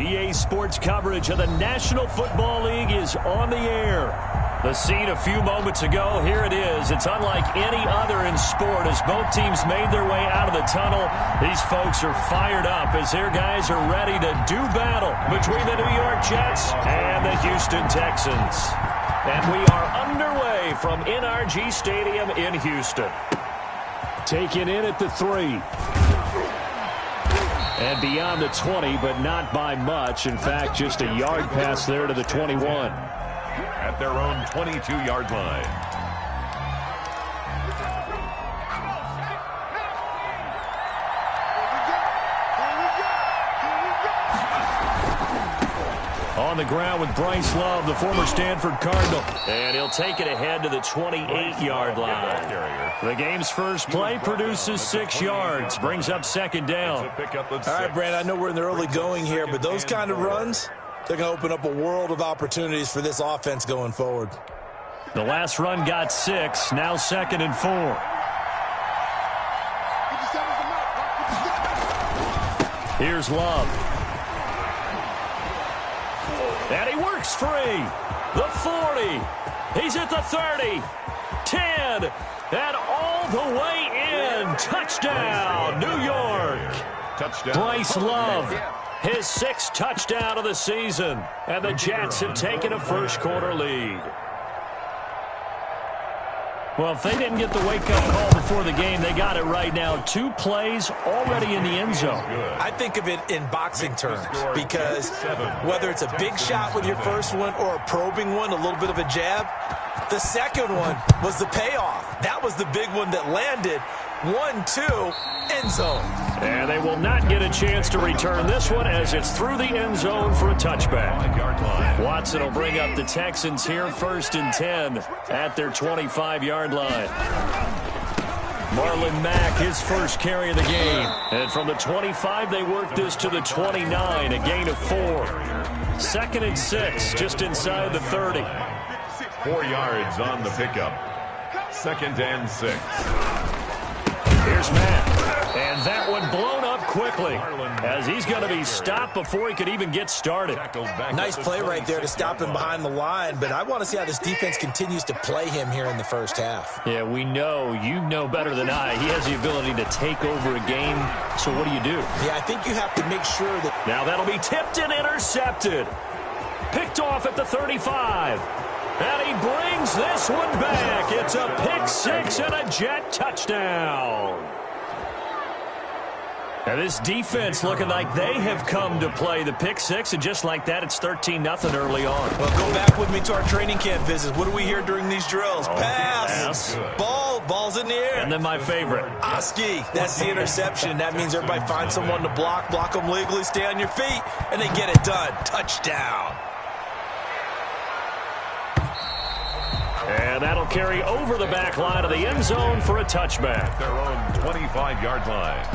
EA Sports coverage of the National Football League is on the air. The scene a few moments ago, here it is. It's unlike any other in sport as both teams made their way out of the tunnel. These folks are fired up as their guys are ready to do battle between the New York Jets and the Houston Texans. And we are underway from NRG Stadium in Houston. Taken in at the 3. And beyond the 20, but not by much. In fact, just a yard pass there to the 21. At their own 22-yard line. On the ground with Bryce Love, the former Stanford Cardinal. And he'll take it ahead to the 28-yard line. The game's first play produces 6 yards. Brings up second down. All right, Brand, I know we're in the early going here, but those kind of runs, they're going to open up a world of opportunities for this offense going forward. The last run got 6. Now 2nd and 4. Here's Love. And he works free. The 40. He's at the 30. 10. And all the way in. Touchdown, New York. Touchdown. Bryce Love, his 6th touchdown of the season. And the Jets have taken a first-quarter lead. Well, if they didn't get the wake-up call before the game, they got it right now. 2 plays already in the end zone. I think of it in boxing terms because whether it's a big shot with your first one or a probing one, a little bit of a jab, the second one was the payoff. That was the big one that landed. 1-2, end zone. And they will not get a chance to return this one as it's through the end zone for a touchback. Watson will bring up the Texans here 1st and 10 at their 25-yard line. Marlon Mack, his first carry of the game. And from the 25, they work this to the 29, a gain of 4. 2nd and 6, just inside the 30. 4 yards on the pickup. 2nd and 6. Here's Matt. And that one blown up quickly as he's going to be stopped before he could even get started. Nice play right there to stop him behind the line, but I want to see how this defense continues to play him here in the first half. Yeah, we know. You know better than I. He has the ability to take over a game, so what do you do? Yeah, I think you have to make sure that... Now that'll be tipped and intercepted. Picked off at the 35. And he brings this one back. It's a pick-6 and a Jet touchdown. Now this defense looking like they have come to play the pick-6, and just like that, it's 13-0 early on. Well, go back with me to our training camp visits. What do we hear during these drills? Pass. Ball's in the air. And then my favorite. Oski, that's the interception. That means everybody finds someone to block them legally, stay on your feet, and they get it done. Touchdown. And that'll carry over the back line of the end zone for a touchback. Their own 25-yard line.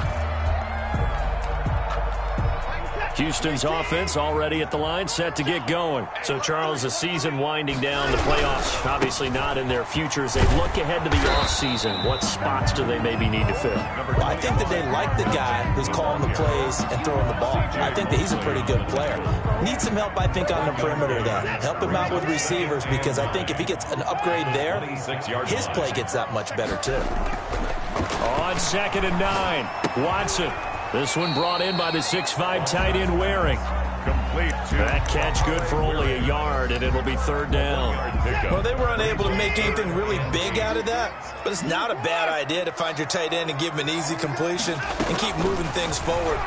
Houston's offense already at the line, set to get going. So, Charles, the season winding down, the playoffs obviously not in their future. As they look ahead to the offseason, what spots do they maybe need to fill? Well, I think that they like the guy who's calling the plays and throwing the ball. I think that he's a pretty good player. Needs some help, I think, on the perimeter, though. Help him out with receivers because I think if he gets an upgrade there, his play gets that much better, too. On 2nd and 9, Watson. This one brought in by the 6'5" tight end Waring. Complete. That catch good for only a yard, and it'll be 3rd down. Well, they were unable to make anything really big out of that, but it's not a bad idea to find your tight end and give him an easy completion and keep moving things forward.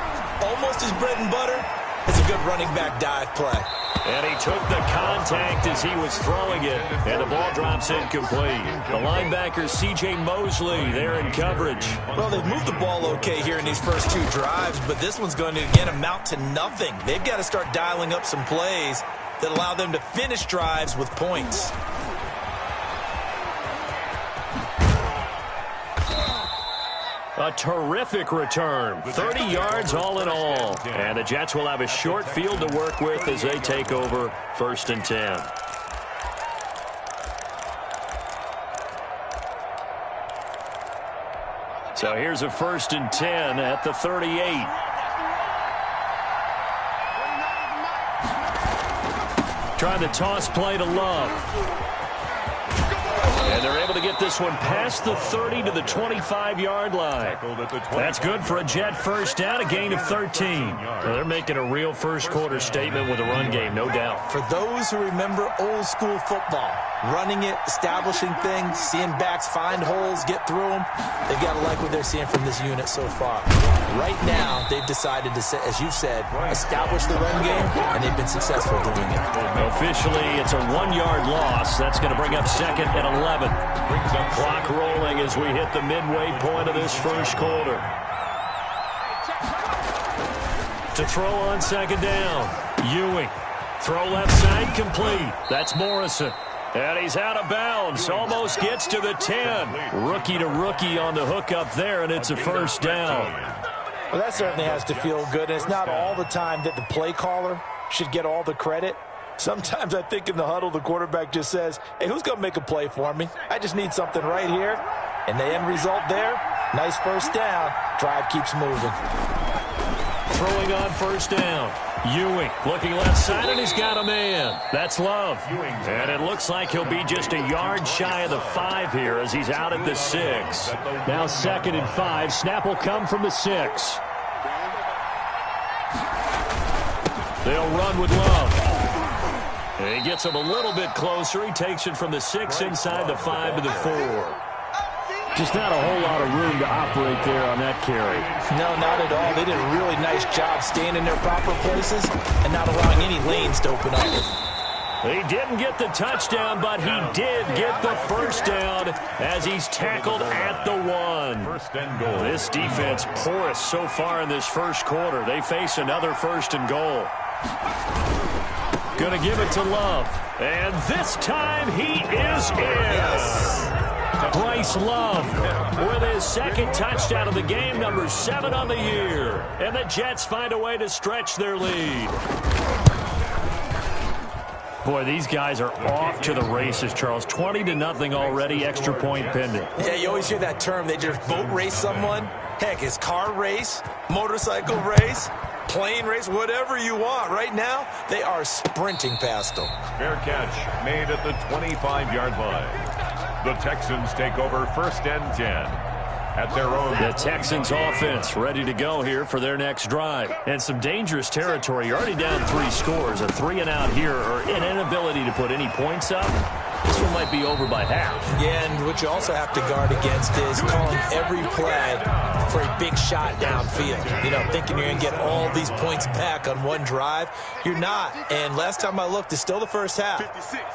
Almost his bread and butter is a good running back dive play. And he took the contact as he was throwing it, and the ball drops incomplete. The linebacker, C.J. Mosley, there in coverage. Well, they've moved the ball okay here in these first 2 drives, but this one's going to, again, amount to nothing. They've got to start dialing up some plays that allow them to finish drives with points. A terrific return. 30 yards all in all. And the Jets will have a short field to work with as they take over 1st and 10. So here's a 1st and 10 at the 38. try the toss play to Love. And they're able to get this one past the 30 to the 25-yard line. That's good for a Jet first down, a gain of 13. Well, they're making a real first-quarter statement with a run game, no doubt. For those who remember old-school football, running it, establishing things, seeing backs find holes, get through them, they've got to like what they're seeing from this unit so far. Right now, they've decided to, as you've said, establish the run game, and they've been successful doing it. Officially, it's a 1-yard loss. That's going to bring up second and 11. Clock rolling as we hit the midway point of this first quarter. To throw on second down, Ewing. Throw left side complete. That's Morrison. And he's out of bounds. Almost gets to the 10. Rookie to rookie on the hookup there, and it's a first down. Well, that certainly has to feel good. And it's not all the time that the play caller should get all the credit. Sometimes I think in the huddle, the quarterback just says, hey, who's going to make a play for me? I just need something right here. And the end result there, nice first down. Drive keeps moving. Throwing on first down. Ewing looking left side, and he's got a man. That's Love. And it looks like he'll be just a yard shy of the 5 here as he's out at the 6. Now second and 5. Snap will come from the 6. They'll run with Love. And he gets him a little bit closer. He takes it from the 6 inside the 5 to the 4. Just not a whole lot of room to operate there on that carry. No, not at all. They did a really nice job staying in their proper places and not allowing any lanes to open up. He didn't get the touchdown, but he did get the first down as he's tackled at the 1. First and goal. This defense porous so far in this first quarter. They face another first and goal. Going to give it to Love. And this time he is in. Bryce Love with his second touchdown of the game, number 7 on the year. And the Jets find a way to stretch their lead. Boy, these guys are off to the races, Charles. 20-0 already, extra point pending. Yeah, you always hear that term. They just boat race someone. Heck, it's car race, motorcycle race, plane race, whatever you want. Right now, they are sprinting past them. Fair catch made at the 25-yard line. The Texans take over first and 10 at their own. The Texans offense ready to go here for their next drive. And some dangerous territory. You're already down 3 scores. A 3-and-out here or an inability to put any points up. This one might be over by half. Yeah, and what you also have to guard against is calling every play for a big shot downfield. You know, thinking you're going to get all these points back on one drive. You're not. And last time I looked, it's still the first half.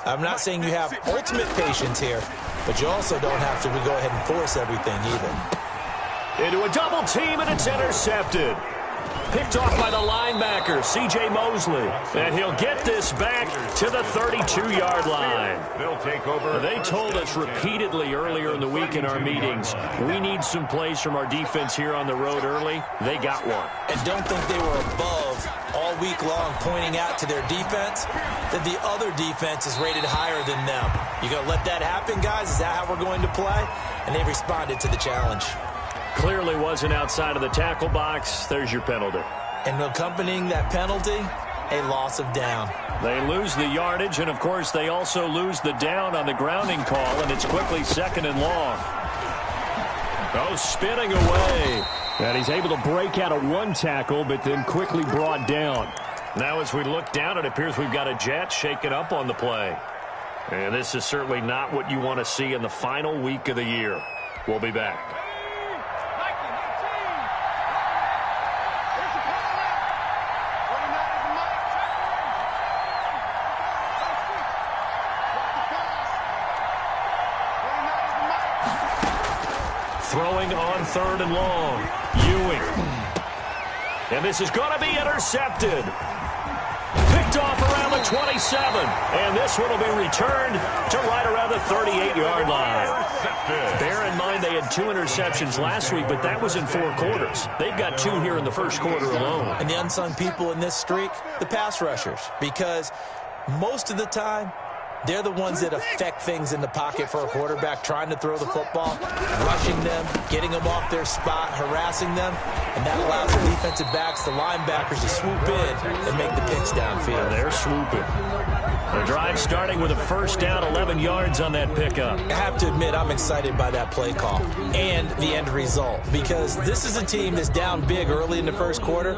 I'm not saying you have ultimate patience here, but you also don't have to go ahead and force everything either. Into a double team, and it's intercepted. Picked off by the linebacker, C.J. Mosley. And he'll get this back to the 32-yard line. They'll take over. They told us repeatedly earlier in the week in our meetings, we need some plays from our defense here on the road early. They got one. And don't think they were above all week long pointing out to their defense that the other defense is rated higher than them. You going to let that happen, guys? Is that how we're going to play? And they responded to the challenge. Clearly wasn't outside of the tackle box. There's your penalty. And accompanying that penalty, a loss of down. They lose the yardage, and, of course, they also lose the down on the grounding call, and it's quickly second and long. Oh, spinning away. And he's able to break out of one tackle, but then quickly brought down. Now as we look down, it appears we've got a Jet shaken up on the play. And this is certainly not what you want to see in the final week of the year. We'll be back. Throwing on third and long. Ewing. And this is going to be intercepted. Picked off around the 27. And this one will be returned to right around the 38-yard line. Bear in mind they had 2 interceptions last week, but that was in 4 quarters. They've got 2 here in the first quarter alone. And the unsung people in this streak, the pass rushers. Because most of the time, they're the ones that affect things in the pocket for a quarterback, trying to throw the football, rushing them, getting them off their spot, harassing them, and that allows the defensive backs, the linebackers, to swoop in and make the picks downfield. They're swooping. The drive starting with a first down, 11 yards on that pickup. I have to admit, I'm excited by that play call and the end result, because this is a team that's down big early in the first quarter,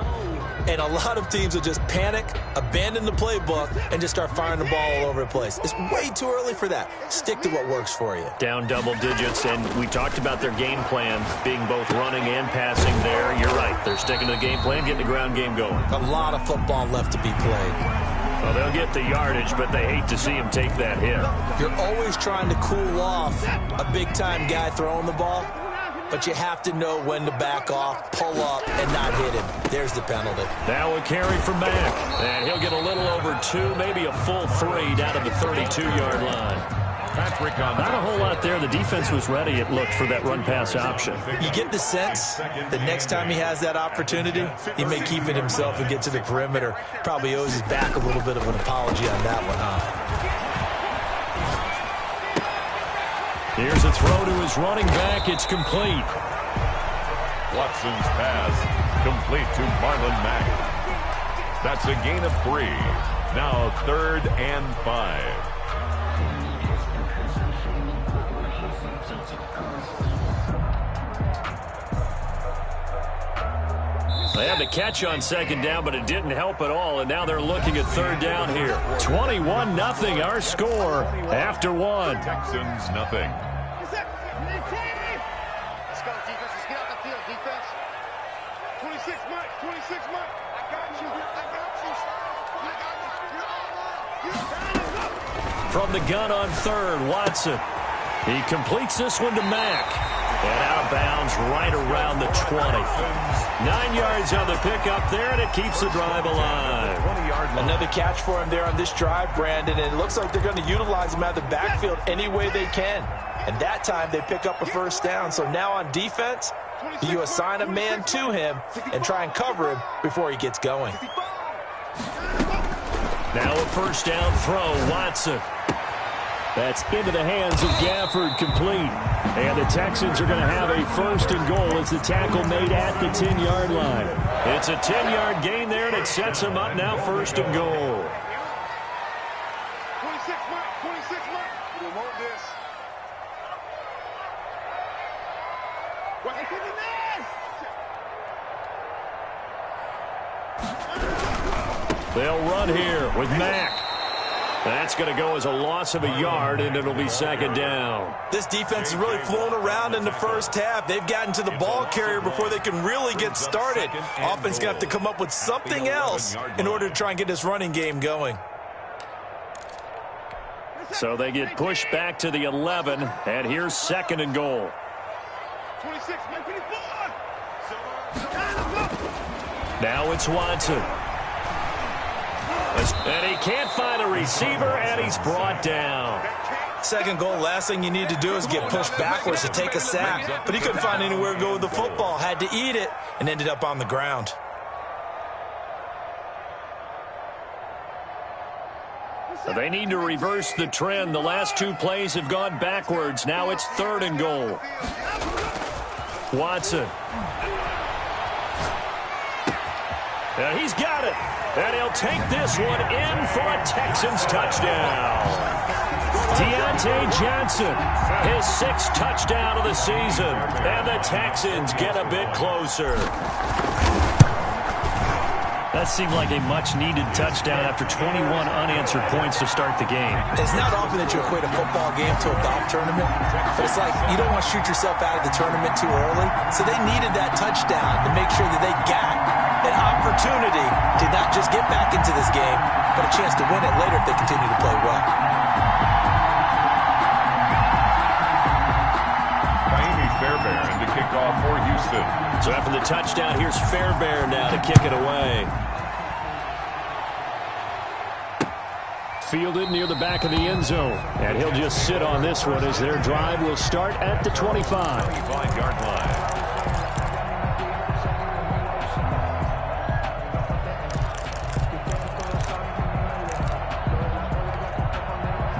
and a lot of teams will just panic, abandon the playbook, and just start firing the ball all over the place. It's way too early for that. Stick to what works for you. Down double digits, and we talked about their game plan being both running and passing there. You're right. They're sticking to the game plan, getting the ground game going. A lot of football left to be played. Well, they'll get the yardage, but they hate to see him take that hit. You're always trying to cool off a big-time guy throwing the ball, but you have to know when to back off, pull up, and not hit him. There's the penalty. Now a carry for Mack, and he'll get a little over 2, maybe a full 3 down to the 32-yard line. Not a whole lot there. The defense was ready, it looked, for that run-pass option. You get the sense that next time he has that opportunity, he may keep it himself and get to the perimeter. Probably owes his back a little bit of an apology on that one, huh? Here's a throw to his running back. It's complete. Watson's pass complete to Marlon Mack. That's a gain of 3. Now 3rd and 5. They had the catch on 2nd down, but it didn't help at all, and now they're looking at 3rd down here. 21-0, our score after 1. Texans nothing. Let's go, defense. Let's get out the field, defense. 26 Mike. 26 Mike. I got you. From the gun on 3rd, Watson. He completes this one to Mack. And out of bounds right around the 20. 9 yards on the pickup there, and it keeps the drive alive. Another catch for him there on this drive, Brandon, and it looks like they're going to utilize him out of the backfield any way they can. And that time they pick up a first down. So now on defense, you assign a man to him and try and cover him before he gets going. Now a first down throw, Watson. That's into the hands of Gafford, complete. And the Texans are going to have a 1st and goal as the tackle made at the 10-yard line. It's a 10-yard gain there, and it sets them up now 1st and goal. 26 Mike. 26 Mike. We want this. They'll run here with Mack. That's going to go as a loss of a yard, and it'll be 2nd down. This defense is really flown around in the first half. They've gotten to the ball carrier before they can really get started. Offense going to have to come up with something else in order to try and get this running game going. So they get pushed back to the 11, and here's 2nd and goal. 26 Mike. 24. Now it's Watson. And he can't find a receiver, and he's brought down. 2nd goal, last thing you need to do is get pushed backwards to take a sack. But he couldn't find anywhere to go with the football. Had to eat it and ended up on the ground. They need to reverse the trend. The last 2 plays have gone backwards. Now it's 3rd and goal. Watson. And he's got it. And he'll take this one in for a Texans touchdown. Deontay Johnson, his 6th touchdown of the season. And the Texans get a bit closer. That seemed like a much-needed touchdown after 21 unanswered points to start the game. It's not often that you equate a football game to a golf tournament, but it's like you don't want to shoot yourself out of the tournament too early. So they needed that touchdown to make sure that they got an opportunity to not just get back into this game, but a chance to win it later if they continue to play well. Fairbairn to kick off for Houston. So after the touchdown, here's Fairbairn now to kick it away. Fielded near the back of the end zone. And he'll just sit on this one as their drive will start at the 25. 25-yard line.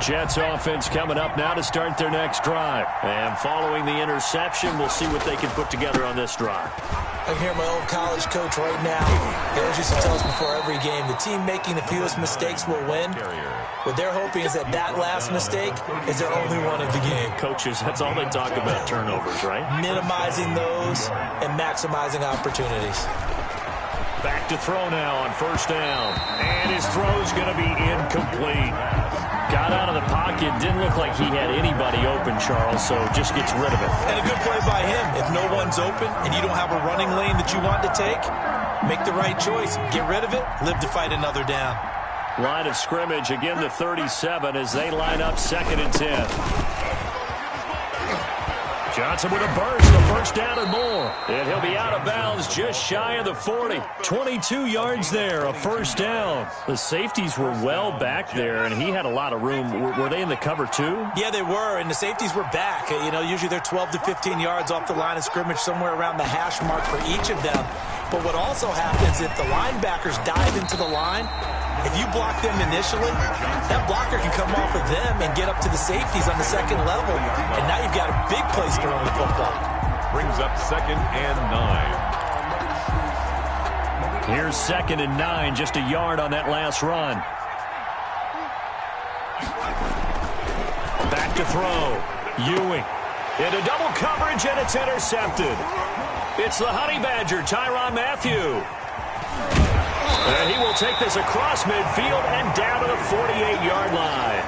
Jets offense coming up now to start their next drive. And following the interception, we'll see what they can put together on this drive. I can hear my old college coach right now. He always used to tell us before every game, the team making the fewest mistakes will win. What they're hoping is that that last mistake is their only one of the game. Coaches, that's all they talk about, turnovers, right? Minimizing those and maximizing opportunities. Back to throw now on first down. And his throw's going to be incomplete. Got out of the pocket. Didn't look like he had anybody open, Charles, so just gets rid of it. And a good play by him. If no one's open and you don't have a running lane that you want to take, make the right choice. Get rid of it. Live to fight another down. Line of scrimmage, again the 37 as they line up 2nd and 10. Johnson with a burst, a first down and more. And he'll be out of bounds just shy of the 40. 22 yards there, a first down. The safeties were well back there, and he had a lot of room. Were they in the cover too? Yeah, they were, and the safeties were back. You know, usually they're 12 to 15 yards off the line of scrimmage, somewhere around the hash mark for each of them. But what also happens if the linebackers dive into the line, if you block them initially, that blocker can come off of them and get up to the safeties on the second level. And now you've got a big place to run the football. Brings up 2nd and 9. Here's 2nd and 9, just a yard on that last run. Back to throw. Ewing into double coverage, and it's intercepted. It's the Honey Badger, Tyrann Mathieu. And he will take this across midfield and down to the 48-yard line.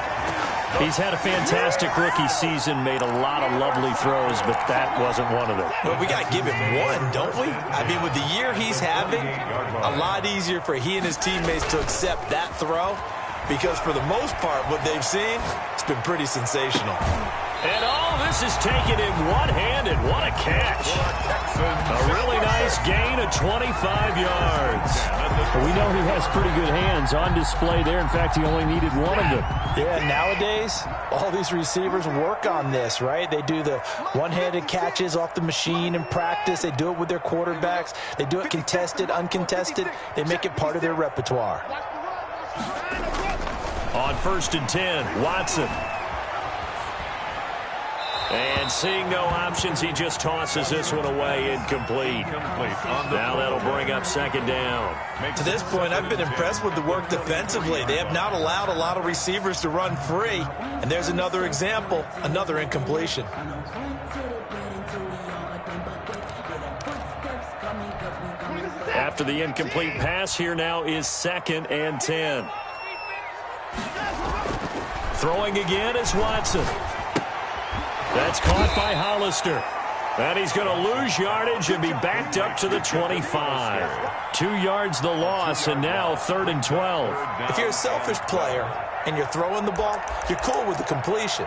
He's had a fantastic rookie season, made a lot of lovely throws, but that wasn't one of them. Well, we got to give him one, don't we? I mean, with the year he's having, a lot easier for he and his teammates to accept that throw, because for the most part, what they've seen, it's been pretty sensational. And all this is taken in one-handed. What a catch. A really nice gain of 25 yards. We know he has pretty good hands on display there. In fact, he only needed one of them. Yeah, nowadays, all these receivers work on this, right? They do the one-handed catches off the machine in practice. They do it with their quarterbacks. They do it contested, uncontested. They make it part of their repertoire. On 1st and 10, Watson. And seeing no options, he just tosses this one away, incomplete. Now that'll bring up 2nd down. To this point, I've been impressed with the work defensively. They have not allowed a lot of receivers to run free. And there's another example, another incompletion. After the incomplete pass, here now is 2nd and 10. Throwing again is Watson. That's caught by Hollister. And he's going to lose yardage and be backed up to the 25. 2 yards the loss, and now 3rd and 12. If you're a selfish player and you're throwing the ball, you're cool with the completion.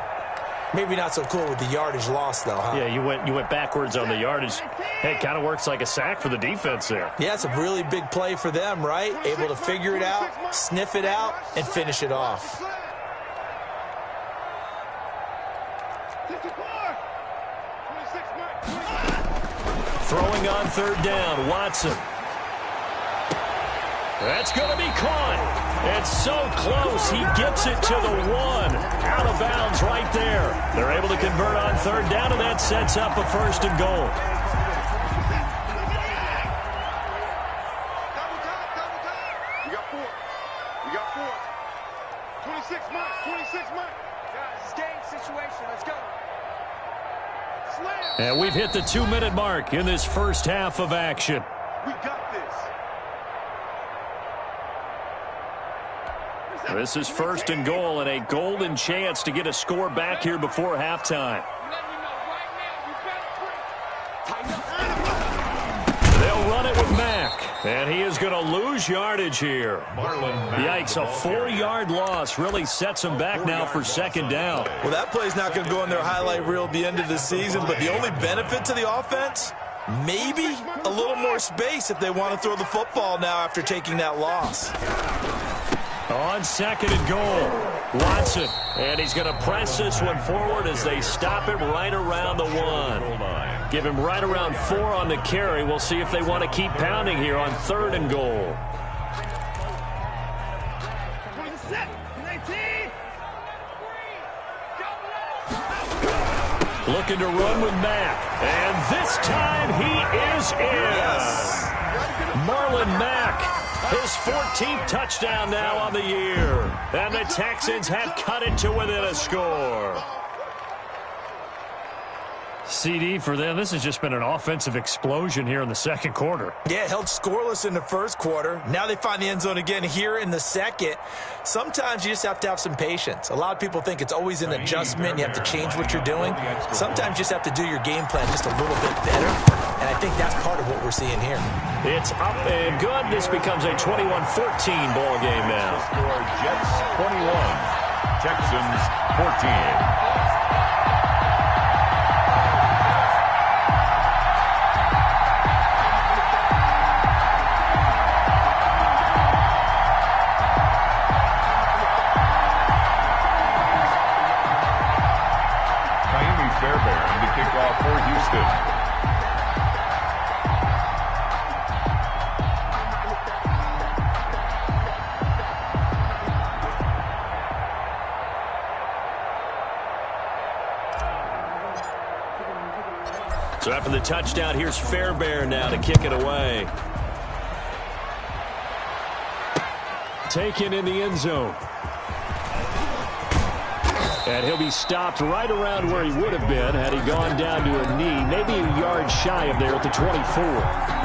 Maybe not so cool with the yardage loss, though, huh? Yeah, you went backwards on the yardage. Hey, it kind of works like a sack for the defense there. Yeah, it's a really big play for them, right? Able to figure it out, sniff it out, and finish it off. Throwing on 3rd down, Watson. That's going to be caught. It's so close. He gets it to the 1. Out of bounds right there. They're able to convert on 3rd down, and that sets up a 1st and goal. You got 4. You got 4. 26 months. 26 months. Guys, it's game situation. Let's go. And we've hit the 2-minute mark in this first half of action. We got this. This is 1st and goal and a golden chance to get a score back here before halftime. They'll run it with Mack. And he is going to lose yardage here. Yikes, a 4-yard loss really sets him back now for 2nd down. Well, that play's not going to go in their highlight reel at the end of the season, but the only benefit to the offense, maybe a little more space if they want to throw the football now after taking that loss. On 2nd and goal, Watson. And he's going to press this one forward as they stop him right around the 1. Give him right around 4 on the carry. We'll see if they want to keep pounding here on 3rd and goal. Looking to run with Mack. And this time he is in. Yes. Marlon Mack, his 14th touchdown now on the year. And the Texans have cut it to within a score. CD for them. This has just been an offensive explosion here in the second quarter. Yeah, held scoreless in the first quarter. Now they find the end zone again here in the second. Sometimes you just have to have some patience. A lot of people think it's always an adjustment. You have to change what you're doing. Sometimes you just have to do your game plan just a little bit better. And I think that's part of what we're seeing here. It's up and good. This becomes a 21-14 ball game now. Score Jets 21, Texans 14. Fairbairn to kick off for Houston. So after the touchdown, here's Fairbairn now to kick it away. Taken in the end zone. And he'll be stopped right around where he would have been had he gone down to a knee, maybe a yard shy of there at the 24.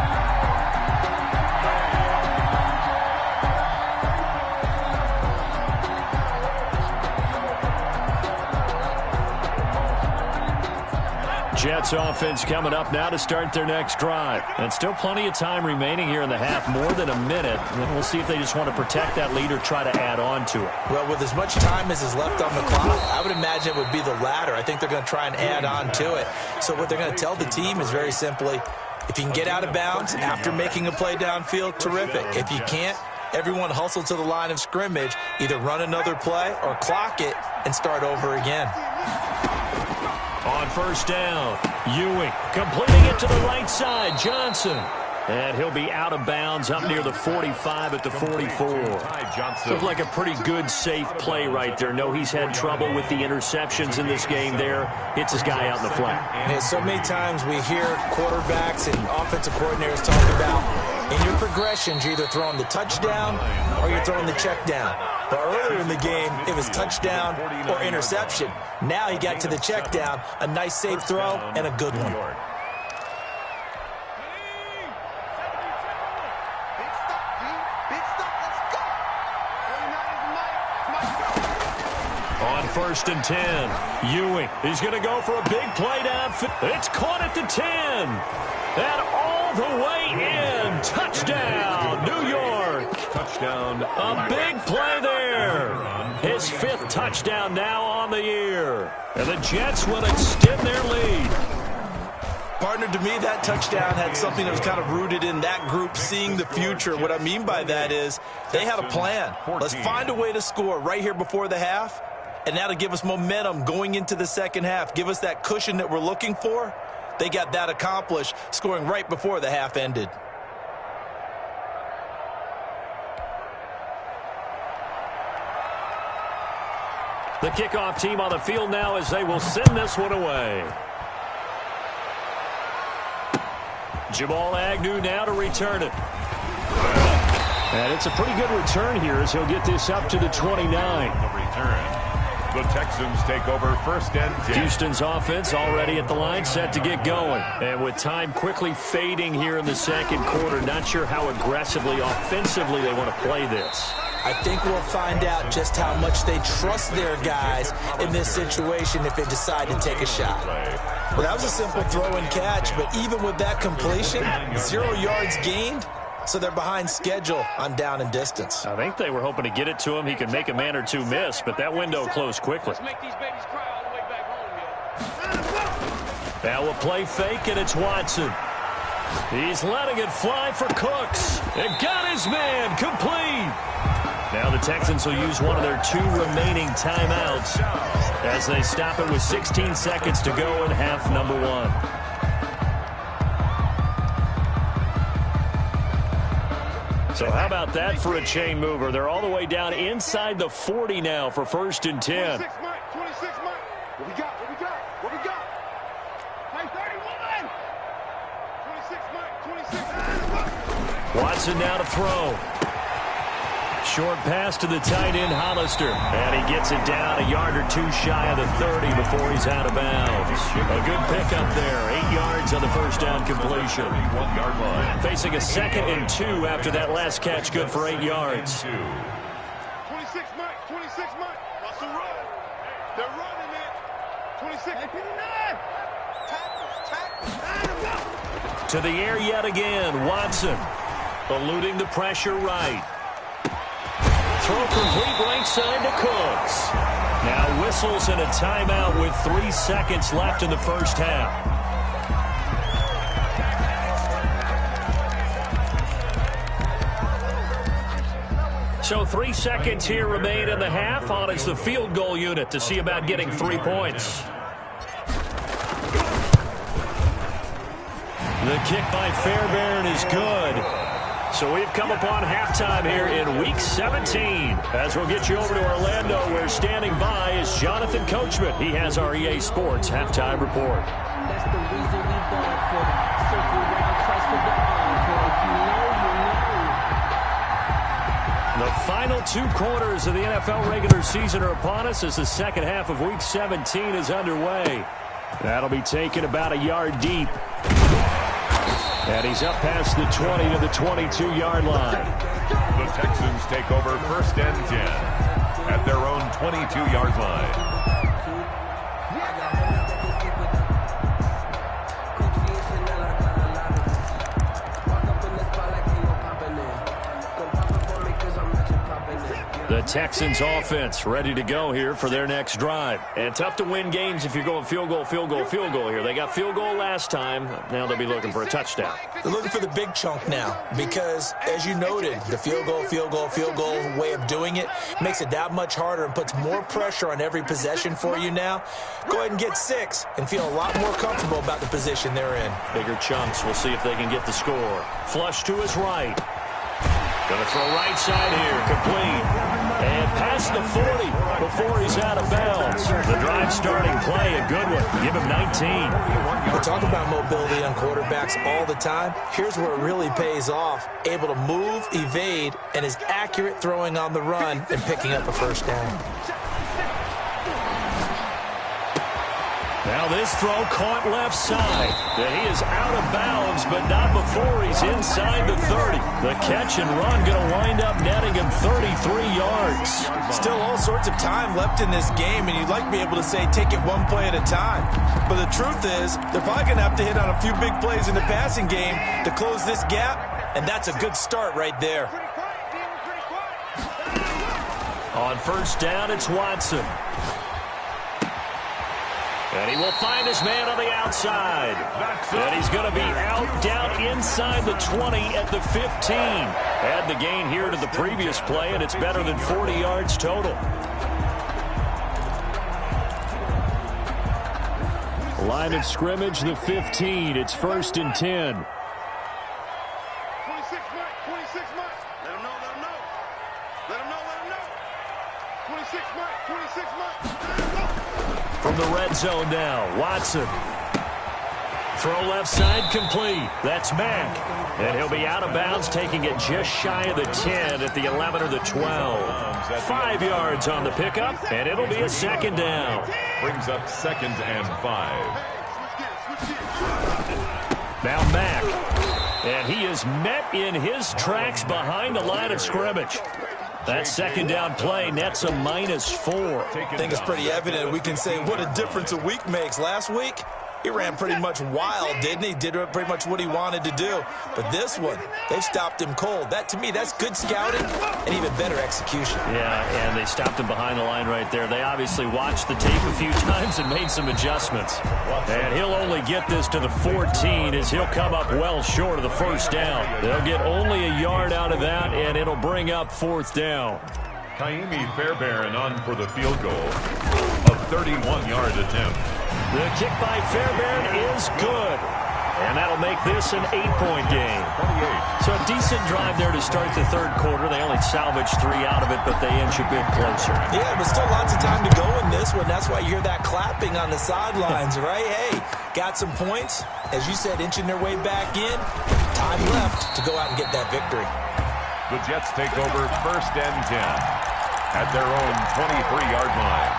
Jets offense coming up now to start their next drive. And still plenty of time remaining here in the half, more than a minute. And we'll see if they just want to protect that lead or try to add on to it. Well, with as much time as is left on the clock, I would imagine it would be the latter. I think they're going to try and add on to it. So what they're going to tell the team is very simply, if you can get out of bounds after making a play downfield, terrific. If you can't, everyone hustle to the line of scrimmage, either run another play or clock it and start over again. On first down, Ewing completing it to the right side. Johnson. And he'll be out of bounds up near the 45 at the 44. Looked like a pretty good, safe play right there. No, he's had trouble with the interceptions in this game there. Hits his guy out in the flat. Yeah, so many times we hear quarterbacks and offensive coordinators talk about in your progressions, you're either throwing the touchdown or you're throwing the check down. But earlier in the game, it was touchdown or interception. Now he got to the check down, a nice safe throw, and a good one. On first and 10, Ewing. He's going to go for a big play downfield. It's caught at the 10. And all the way in. Touchdown, New York. Touchdown. A big play there. His 5th touchdown now on the year. And the Jets will extend their lead. Partner, to me, that touchdown had something that was kind of rooted in that group seeing the future. What I mean by that is they had a plan. Let's find a way to score right here before the half, and that'll give us momentum going into the second half. Give us that cushion that we're looking for. They got that accomplished, scoring right before the half ended. The kickoff team on the field now as they will send this one away. Jamal Agnew now to return it. And it's a pretty good return here as he'll get this up to the 29. The return. The Texans take over first and 10. Houston's offense already at the line, set to get going. And with time quickly fading here in the second quarter, not sure how aggressively, offensively they want to play this. I think we'll find out just how much they trust their guys in this situation if they decide to take a shot. Well, that was a simple throw and catch, but even with that completion, 0 yards gained, so they're behind schedule on down and distance. I think they were hoping to get it to him. He could make a man or two miss, but that window closed quickly. Let's make these babies cry all the way back home, yo. Now a play fake, and it's Watson. He's letting it fly for Cooks. It got his man complete. Now the Texans will use one of their 2 remaining timeouts as they stop it with 16 seconds to go in half number 1. So how about that for a chain mover? They're all the way down inside the 40 now for first and 10. 26 Mike. What we got? What we got? What we got? Watson now to throw. Short pass to the tight end, Hollister. And he gets it down a yard or two shy of the 30 before he's out of bounds. A good pickup there. 8 yards on the first down completion. 1-yard line. Facing a 2nd and 2 after that last catch, good for 8 yards. 26 Mike, 26 Mike. Russell run. They're running it. 26. To the air yet again, Watson. Eluding the pressure right. Throw complete right side to Cooks. Now whistles and a timeout with 3 seconds left in the first half. So 3 seconds here remain in the half. On is the field goal unit to see about getting 3 points. The kick by Fairbairn is good. So we've come upon halftime here in Week 17. As we'll get you over to Orlando, where standing by is Jonathan Coachman. He has our EA Sports Halftime Report. That's the reason we ball for the circle round twice for the encore. If you know, you know. The final 2 quarters of the NFL regular season are upon us as the second half of Week 17 is underway. That'll be taken about a yard deep. And he's up past the 20 to the 22-yard line. The Texans take over 1st and 10 at their own 22-yard line. The Texans offense ready to go here for their next drive. And tough to win games if you're going field goal, field goal, field goal here. They got field goal last time. Now they'll be looking for a touchdown. They're looking for the big chunk now because, as you noted, the field goal way of doing it makes it that much harder and puts more pressure on every possession for you now. Go ahead and get 6 and feel a lot more comfortable about the position they're in. Bigger chunks. We'll see if they can get the score. Flush to his right. Going to throw right side here. Complete. And past the 40 before he's out of bounds. The drive starting play, a good one. Give him 19. We talk about mobility on quarterbacks all the time. Here's where it really pays off. Able to move, evade, and is accurate throwing on the run and picking up a first down. Now this throw caught left side. He is out of bounds, but not before he's inside the 30. The catch and run going to wind up netting him 33 yards. Still all sorts of time left in this game, and you'd like to be able to say take it one play at a time. But the truth is, they're probably going to have to hit on a few big plays in the passing game to close this gap, and that's a good start right there. On first down, it's Watson. And he will find his man on the outside. And he's going to be out down inside the 20 at the 15. Add the gain here to the previous play, and it's better than 40 yards total. Line of scrimmage, the 15. It's 1st and 10. 26 Mike, 26 Mike. Let him know, let him know. Let him know, let him know. 26 Mike, 26 Mike. From the red zone now, Watson. Throw left side complete. That's Mack. And he'll be out of bounds, taking it just shy of the 10 at the 11 or the 12. 5 yards on the pickup, and it'll be a 2nd down. Brings up 2nd and 5. Now Mack. And he is met in his tracks behind the line of scrimmage. That 2nd down play nets a -4. I think it's pretty evident. We can say what a difference a week makes. Last week, he ran pretty much wild, didn't he? Did pretty much what he wanted to do. But this one, they've stopped him cold. That, to me, that's good scouting and even better execution. Yeah, and they stopped him behind the line right there. They obviously watched the tape a few times and made some adjustments. And he'll only get this to the 14 as he'll come up well short of the first down. They'll get only a yard out of that, and it'll bring up 4th down. Kaimi Fairbairn on for the field goal. A 31-yard attempt. The kick by Fairbairn is good. And that'll make this an 8-point game. So a decent drive there to start the third quarter. They only salvaged 3 out of it, but they inch a bit closer. Yeah, but still lots of time to go in this one. That's why you hear that clapping on the sidelines, right? Hey, got some points. As you said, inching their way back in. Time left to go out and get that victory. The Jets take over 1st and 10 at their own 23-yard line.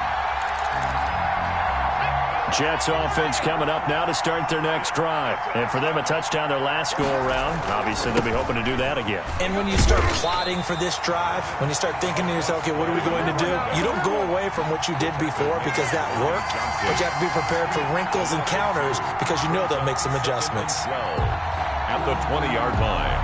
Jets offense coming up now to start their next drive. And for them, a touchdown their last go-around. Obviously, they'll be hoping to do that again. And when you start plotting for this drive, when you start thinking to yourself, okay, what are we going to do? You don't go away from what you did before because that worked, but you have to be prepared for wrinkles and counters because you know they'll make some adjustments. At the 20-yard line.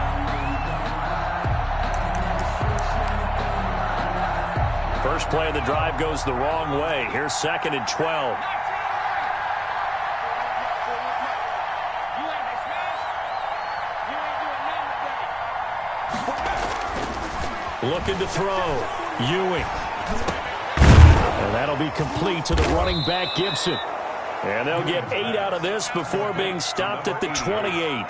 First play of the drive goes the wrong way. Here's 2nd and 12. Looking to throw. Ewing. And that'll be complete to the running back, Gibson. And they'll get 8 out of this before being stopped at the 28.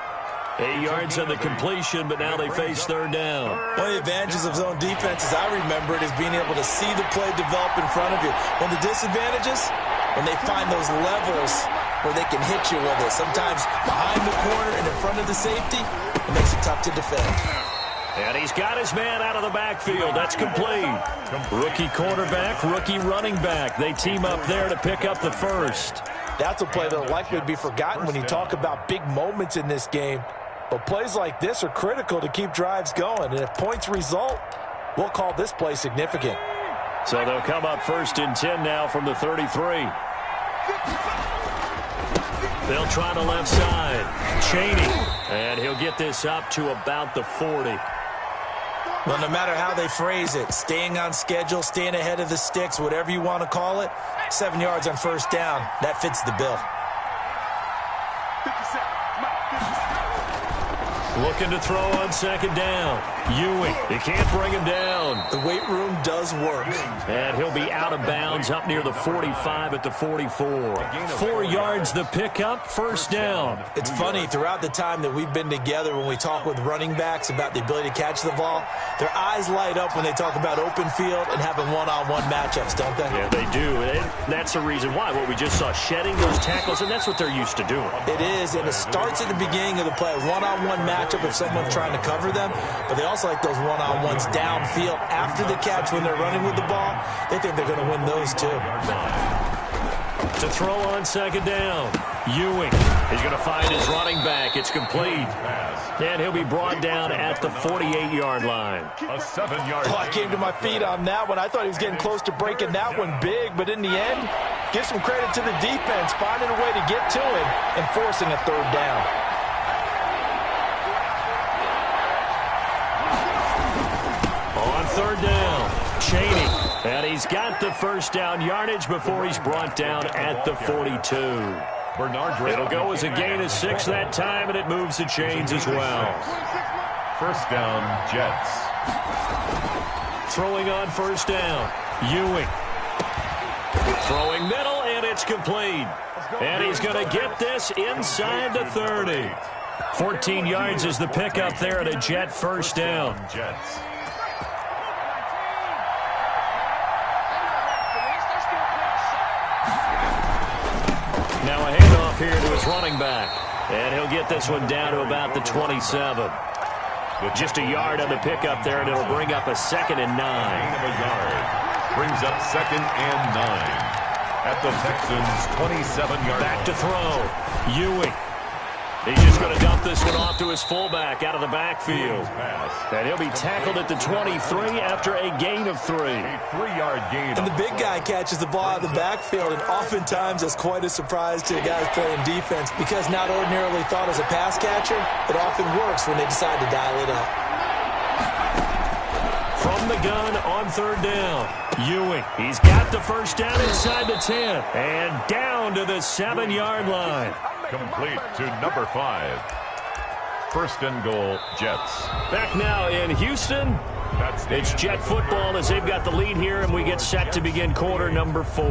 8 yards on the completion, but now they face 3rd down. One of the advantages of zone defense, as I remember it, is being able to see the play develop in front of you. One of the disadvantages, when they find those levels where they can hit you with it. Sometimes behind the corner and in front of the safety, it makes it tough to defend. And he's got his man out of the backfield. That's complete. Rookie quarterback, rookie running back. They team up there to pick up the first. That's a play that will likely be forgotten when you talk about big moments in this game. But plays like this are critical to keep drives going. And if points result, we'll call this play significant. So they'll come up 1st and 10 now from the 33. They'll try the left side. Cheney. And he'll get this up to about the 40. Well, no matter how they phrase it, staying on schedule, staying ahead of the sticks, whatever you want to call it, 7 yards on 1st down, that fits the bill. Looking to throw on 2nd down. Ewing. They can't bring him down. The weight room does work. And he'll be out of bounds up near the 45 at the 44. 4 yards the pickup, 1st down. It's funny, throughout the time that we've been together, when we talk with running backs about the ability to catch the ball, their eyes light up when they talk about open field and having one-on-one matchups, don't they? Yeah, they do. And that's the reason why. What we just saw, shedding those tackles, and that's what they're used to doing. It is, and it starts at the beginning of the play. One-on-one matchup if someone's trying to cover them, but they also like those one-on-ones downfield after the catch when they're running with the ball. They think they're going to win those too. To throw on 2nd down. Ewing. He's going to find his running back. It's complete. And he'll be brought down at the 48-yard line. A 7-yard. Oh, I came to my feet on that one. I thought he was getting close to breaking that one big, but in the end, give some credit to the defense, finding a way to get to him and forcing a 3rd down. On 3rd down, Cheney. And he's got the 1st down yardage before he's brought down at the 42. It'll go as a gain of 6 that time, and it moves the chains as well. 1st down, Jets. Throwing on 1st down, Ewing. Throwing middle, and it's complete. And he's going to get this inside the 30. 14 yards is the pickup there at a Jet 1st down. Jets. Now a handoff here to his running back. And he'll get this one down to about the 27. Just a yard on the pickup there, and it'll bring up a 2nd and 9. Brings up 2nd and 9 at the Texans' 27-yard. Back to throw. Ewing. He's just going to dump this one off to his fullback out of the backfield. And he'll be tackled at the 23 after a gain of 3. A 3-yard gain. And the big guy catches the ball out of the backfield, and oftentimes that's quite a surprise to the guys playing defense because not ordinarily thought as a pass catcher, it often works when they decide to dial it up. From the gun on 3rd down, Ewing. He's got the 1st down inside the 10 and down to the 7-yard line. Complete to number 5. 1st and goal, Jets. Back now in Houston. It's Jet football as they've got the lead here, and we get set to begin quarter number 4.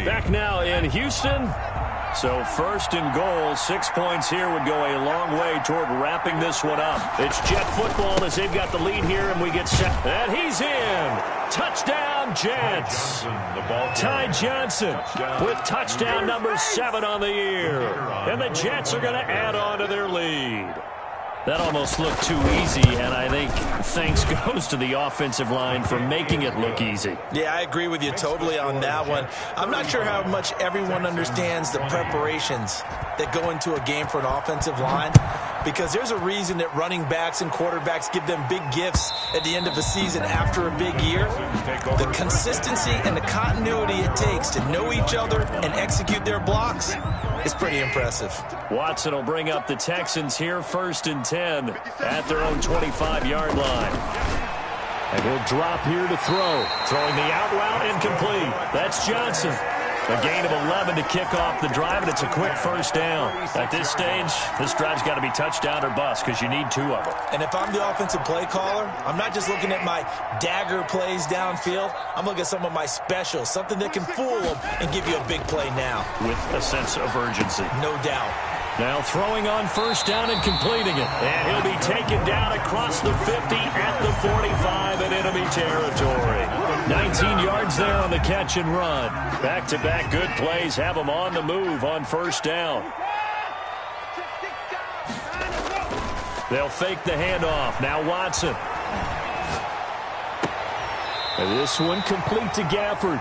Back now in Houston. So first and goal, 6 points here would go a long way toward wrapping this one up. It's Jet football as they've got the lead here, and we get set. And he's in. Touchdown, Jets. Ty Johnson with touchdown number 7 on the year. And the Jets are going to add on to their lead. That almost looked too easy, and I think thanks goes to the offensive line for making it look easy. Yeah, I agree with you totally on that one. I'm not sure how much everyone understands the preparations that go into a game for an offensive line, because there's a reason that running backs and quarterbacks give them big gifts at the end of a season after a big year. The consistency and the continuity it takes to know each other and execute their blocks is pretty impressive. Watson will bring up the Texans here, first and 10 at their own 25-yard line. And he'll drop here to throw. Throwing the out route incomplete. That's Johnson. A gain of 11 to kick off the drive, and it's a quick first down. At this stage, this drive's got to be touchdown or bust because you need 2 of them. And if I'm the offensive play caller, I'm not just looking at my dagger plays downfield. I'm looking at some of my specials, something that can fool them and give you a big play now. With a sense of urgency. No doubt. Now throwing on first down and completing it. And he'll be taken down across the 50 at the 45 in enemy territory. 19 yards there on the catch and run. Back-to-back good plays have them on the move on first down. They'll fake the handoff. Now Watson. And this one complete to Gafford.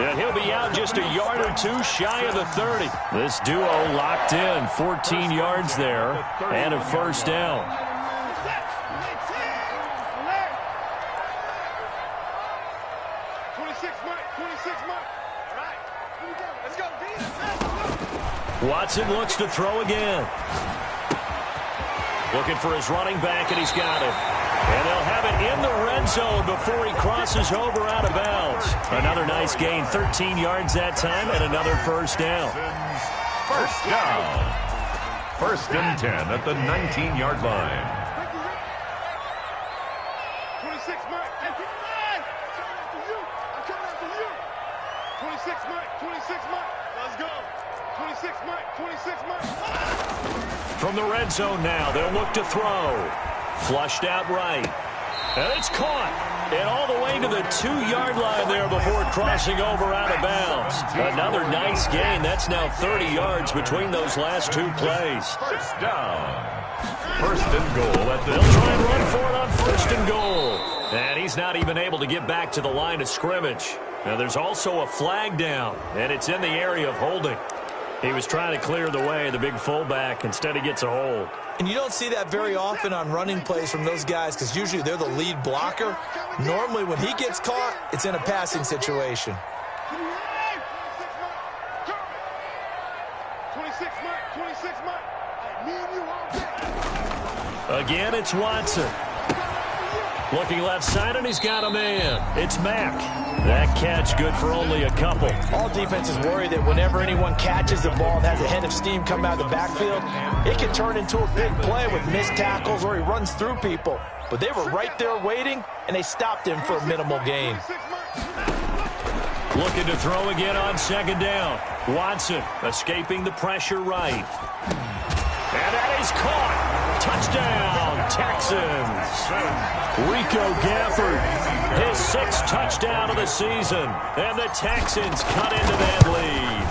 And he'll be out just a yard or 2 shy of the 30. This duo locked in. 14 yards there and a first down. Watson looks to throw again. Looking for his running back, and he's got it. And they'll have it in the red zone before he crosses over out of bounds. Another nice gain, 13 yards that time, and another first down. First down. First and 10 at the 19-yard line. 26, Mike. I'm coming after you. I'm coming after you. 26, Mike. 26, Mike. Let's go. 26, Mike. 26, Mike. From the red zone now, they'll look to throw. Flushed out right. And it's caught. And all the way to the 2-yard line there before crossing over out of bounds. Another nice gain. That's now 30 yards between those last 2 plays. First down. First and goal at the... They'll try and run for it on first and goal. And he's not even able to get back to the line of scrimmage. Now there's also a flag down, and it's in the area of holding. He was trying to clear the way, the big fullback. Instead, he gets a hold. And you don't see that very often on running plays from those guys because usually they're the lead blocker. Normally, when he gets caught, it's in a passing situation. 26, Mike. 26, Mike. Me and you all day. Again, it's Watson. Looking left side, and he's got a man. It's Mack. That catch good for only a couple. All defenses worry that whenever anyone catches the ball and has a head of steam come out of the backfield, it can turn into a big play with missed tackles or he runs through people. But they were right there waiting, and they stopped him for a minimal gain. Looking to throw again on second down. Watson escaping the pressure right. And that is caught. Touchdown, Texans. Rico Gafford, his 6th touchdown of the season. And the Texans cut into that lead.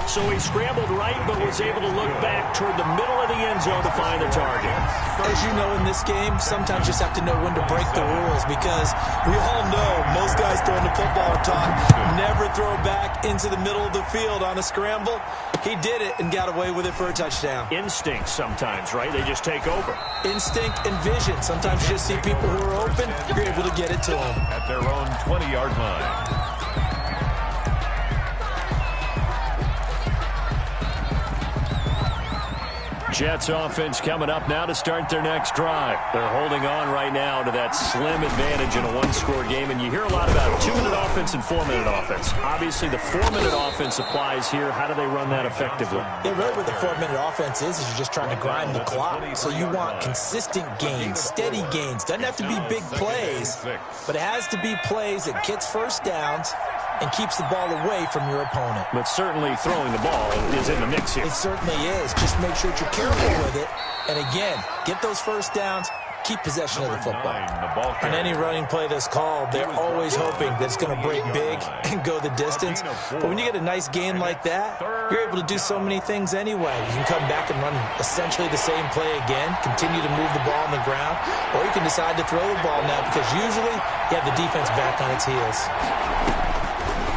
So he scrambled right, but was able to look back toward the middle of the end zone to find the target. As you know, in this game, sometimes you just have to know when to break the rules because we all know most guys throwing the football are taught never throw back into the middle of the field on a scramble. He did it and got away with it for a touchdown. Instinct sometimes, right? They just take over. Instinct and vision. Sometimes you just see people who are open, you're able to get it to them. At their own 20-yard line. Jets offense coming up now to start their next drive. They're holding on right now to that slim advantage in a one-score game, and you hear a lot about 2-minute offense and 4-minute offense. Obviously, the 4-minute offense applies here. How do they run that effectively? Yeah, really what the 4-minute offense is you're just trying to grind the clock. So you want consistent gains, steady gains. Doesn't have to be big plays, but it has to be plays that gets first downs and keeps the ball away from your opponent. But certainly throwing the ball is in the mix here. It certainly is. Just make sure that you're careful with it. And again, get those first downs. Keep possession of the football. On any running play that's called, they're always hoping that it's going to break big and go the distance. But when you get a nice gain like that, you're able to do so many things anyway. You can come back and run essentially the same play again, continue to move the ball on the ground, or you can decide to throw the ball now because usually you have the defense back on its heels.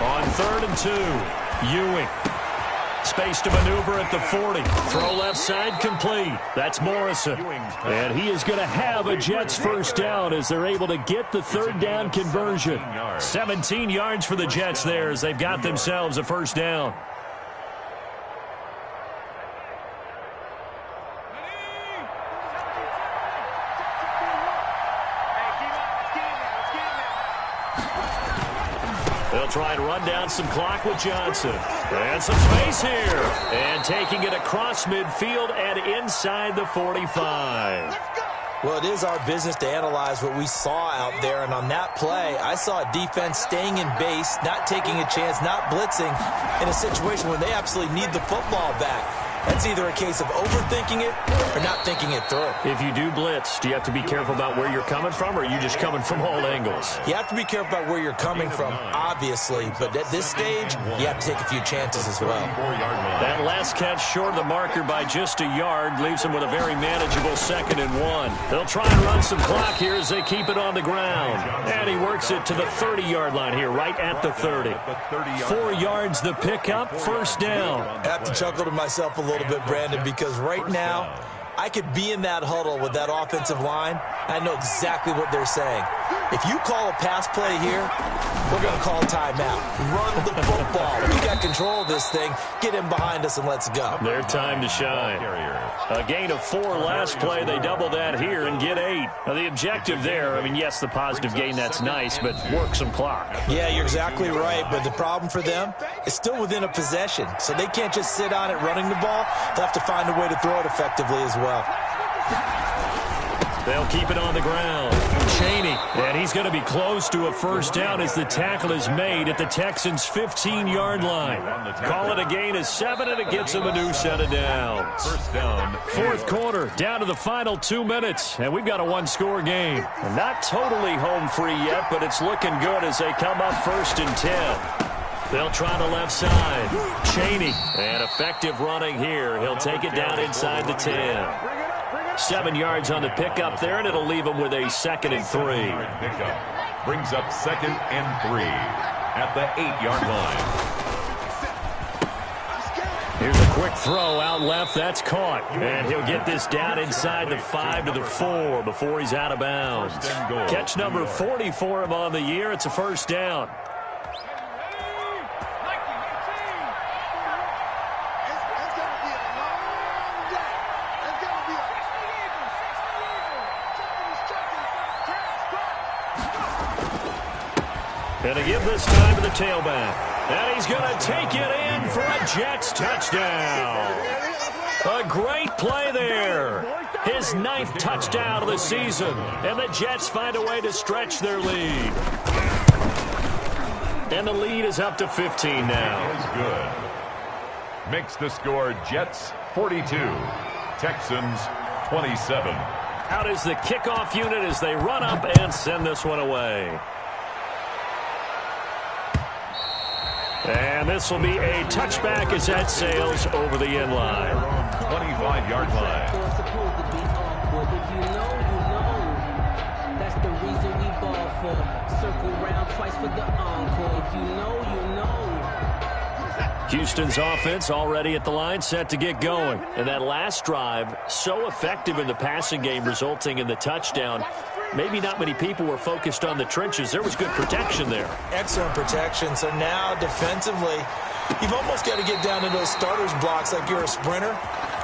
On 3rd and 2, Ewing. Space to maneuver at the 40. Throw left side complete. That's Morrison. And he is going to have a Jets first down as they're able to get the 3rd down conversion. 17 yards for the Jets there as they've got themselves a first down. They'll try and run down some clock with Johnson. And some space here. And taking it across midfield and inside the 45. Well, it is our business to analyze what we saw out there. And on that play, I saw a defense staying in base, not taking a chance, not blitzing in a situation where they absolutely need the football back. That's either a case of overthinking it or not thinking it through. If you do blitz, do you have to be careful about where you're coming from, or are you just coming from all angles? You have to be careful about where you're coming from, obviously. But at this stage, you have to take a few chances as well. That last catch short of the marker by just a yard leaves them with a very manageable 2nd and 1. They'll try and run some clock here as they keep it on the ground. And he works it to the 30-yard line here, right at the 30. 4 yards the pickup, first down. I have to chuckle to myself a little bit, Brandon, because right now I could be in that huddle with that offensive line. I know exactly what they're saying. If you call a pass play here, we're going to call timeout. Run the football. We got control of this thing. Get him behind us and let's go. Their time to shine. A gain of 4 last play. They double that here and get 8. Now, the objective there, I mean, yes, the positive gain, that's nice, but work some clock. Yeah, you're exactly right, but the problem for them is still within a possession, so they can't just sit on it running the ball. They'll have to find a way to throw it effectively as well. They'll keep it on the ground. Cheney, and he's going to be close to a first down as the tackle is made at the Texans' 15-yard line. Call it a gain of 7, and it gets them a new set of downs. First down. 4th quarter, down to the final 2 minutes, and we've got a 1-score game. Not totally home free yet, but it's looking good as they come up 1st and 10. They'll try the left side. Cheney, and effective running here. He'll take it down inside the 10. 7 yards on the pickup there, and it'll leave him with a 2nd and 3. Pickup brings up 2nd and 3 at the 8-yard line. Here's a quick throw out left. That's caught. And he'll get this down inside the 5 to the 4 before he's out of bounds. Catch number 40 for him on the year. It's a first down. And to give this time to the tailback. And he's going to take it in for a Jets touchdown. A great play there. His 9th touchdown of the season. And the Jets find a way to stretch their lead. And the lead is up to 15 now. Is good. Makes the score Jets 42, Texans 27. Out is the kickoff unit as they run up and send this one away. And this will be a touchback as that sails over the end line. 25-yard line. It's supposed to be awkward. If you know, you know. That's the reason we ball for. Circle round twice for the encore. If you know, you know. Houston's offense already at the line, set to get going. And that last drive, so effective in the passing game, resulting in the touchdown. Maybe not many people were focused on the trenches. There was good protection there. Excellent protection. So now, defensively, you've almost got to get down to those starters blocks like you're a sprinter.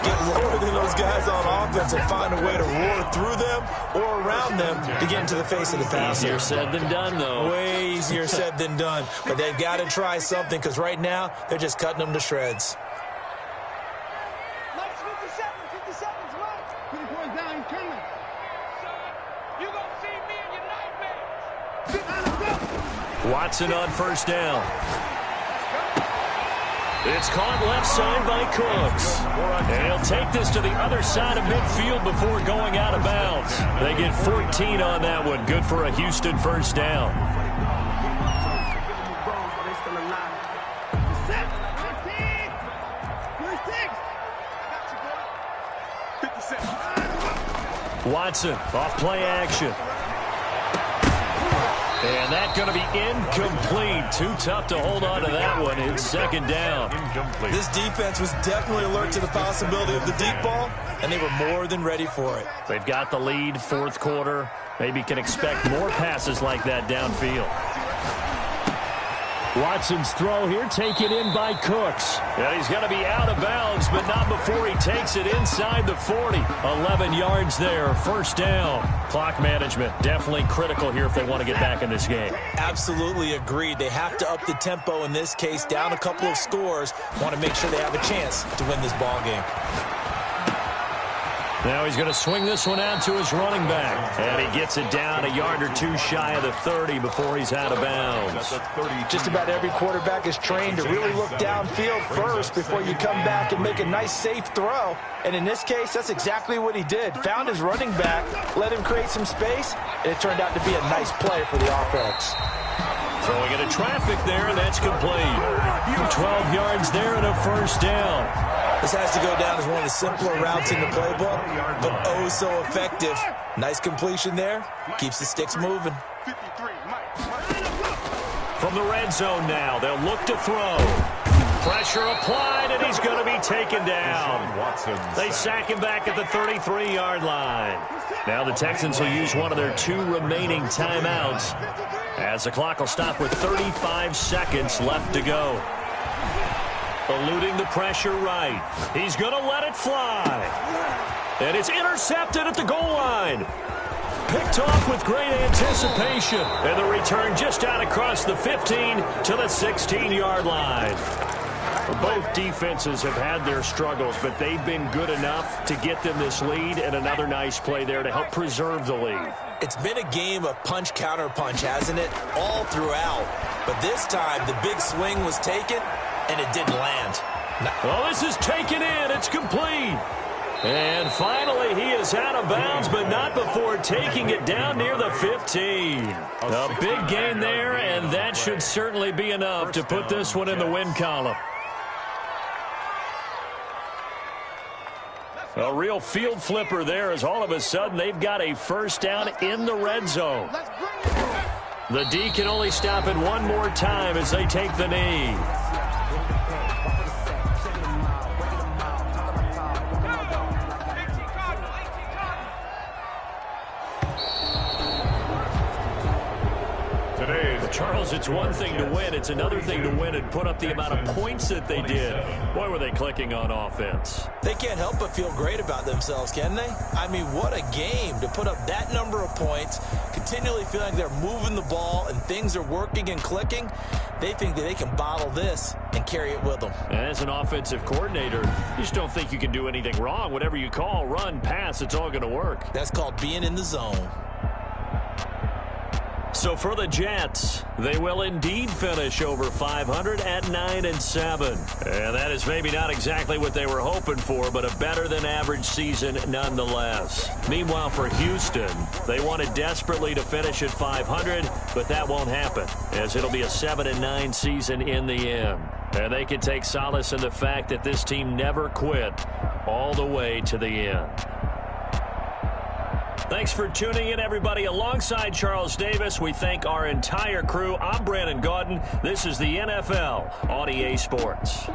Get lower than those guys on offense and find a way to roar through them or around them to get into the face of the passer. Easier said than done, though. Way easier said than done. But they've got to try something because right now, they're just cutting them to shreds. 57's right. 20 points down, he's coming. You gonna see me in your nightmares. Watson on first down. It's caught left side by Cooks. And he'll take this to the other side of midfield before going out of bounds. They get 14 on that one. Good for a Houston first down. Watson off play action. And that's going to be incomplete. Too tough to hold on to that one. It's second down. Incomplete. This defense was definitely alert to the possibility of the deep ball, and they were more than ready for it. They've got the lead, fourth quarter. Maybe can expect more passes like that downfield. Watson's throw here taken in by Cooks. And he's going to be out of bounds, but not before he takes it inside the 40. 11 yards there, first down. Clock management definitely critical here if they want to get back in this game. Absolutely agreed. They have to up the tempo in this case, down a couple of scores. Want to make sure they have a chance to win this ball game. Now he's going to swing this one out to his running back. And he gets it down a yard or two shy of the 30 before he's out of bounds. Just about every quarterback is trained to really look downfield first before you come back and make a nice, safe throw. And in this case, that's exactly what he did. Found his running back, let him create some space, and it turned out to be a nice play for the offense. Throwing into traffic there, and that's complete. 12 yards there and a first down. This has to go down as one of the simpler routes in the playbook, but oh so effective. Nice completion there. Keeps the sticks moving. From the red zone now, they'll look to throw. Pressure applied, and he's going to be taken down. They sack him back at the 33-yard line. Now the Texans will use one of their 2 remaining timeouts, as the clock will stop with 35 seconds left to go. Eluding the pressure right. He's going to let it fly. And it's intercepted at the goal line. Picked off with great anticipation. And the return just out across the 15 to the 16-yard line. Both defenses have had their struggles, but they've been good enough to get them this lead, and another nice play there to help preserve the lead. It's been a game of punch-counter-punch, hasn't it? All throughout. But this time, the big swing was taken, and it didn't land. Well, this is taken in. It's complete. And finally, he is out of bounds, but not before taking it down near the 15. A big gain there, and that should certainly be enough to put this one in the win column. A real field flipper there, as all of a sudden they've got a first down in the red zone. The D can only stop it one more time as they take the knee. Charles, it's one thing to win. It's another thing to win and put up the amount of points that they did. Boy, were they clicking on offense. They can't help but feel great about themselves, can they? I mean, what a game to put up that number of points, continually feeling like they're moving the ball and things are working and clicking. They think that they can bottle this and carry it with them. And as an offensive coordinator, you just don't think you can do anything wrong. Whatever you call, run, pass, it's all going to work. That's called being in the zone. So for the Jets, they will indeed finish over 500 at 9-7. And that is maybe not exactly what they were hoping for, but a better than average season nonetheless. Meanwhile, for Houston, they wanted desperately to finish at 500, but that won't happen, as it'll be a 7-9 season in the end. And they can take solace in the fact that this team never quit all the way to the end. Thanks for tuning in, everybody. Alongside Charles Davis, we thank our entire crew. I'm Brandon Gaudin. This is the NFL on EA Sports.